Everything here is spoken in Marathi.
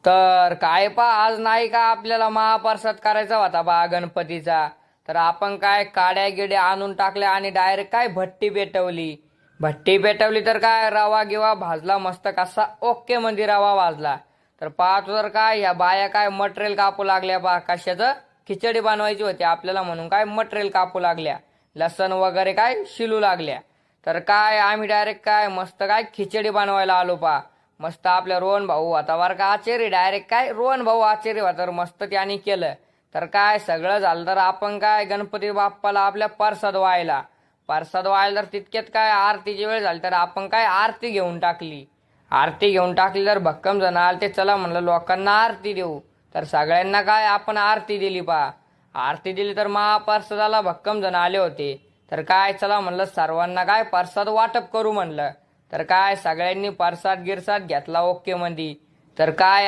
तर काय आज नाही का आपल्याला महाप्रसाद करायचा होता बा गणपतीचा. तर आपण काय काड्या गिड्या आणून टाकल्या आणि डायरेक्ट काय भट्टी पेटवली तर काय रवा गिवा भाजला मस्त कसा ओके मध्ये रवा भाजला. तर पाहतो तर काय ह्या बाया काय मटेरियल कापू लागल्या बा कशाचं खिचडी बनवायची होती आपल्याला म्हणून काय मटेरियल कापू लागल्या, लसण वगैरे काय शिलू लागल्या. तर काय आम्ही डायरेक्ट काय मस्त काय खिचडी बनवायला आलो पा. मस्त आपल्या रोहन भाऊ होता वर का आचेरी डायरेक्ट काय रोहन भाऊ आचेरी होता तर मस्त त्याने केलं. तर काय सगळं झालं तर आपण काय गणपती बाप्पाला आपल्या परसाद व्हायला तर तितक्यात काय आरतीची वेळ झाली तर आपण काय आरती घेऊन टाकली तर भक्कम जण आले ते चला म्हणलं लोकांना आरती देऊ. तर सगळ्यांना काय आपण आरती दिली पा. आरती दिली तर महाप्रसादाला भक्कम जण आले होते. तर काय चला म्हणलं सर्वांना काय प्रसाद वाटप करू म्हणलं. तर काय सगळ्यांनी प्रसाद गिरसाद घेतला ओके मध्ये. तर काय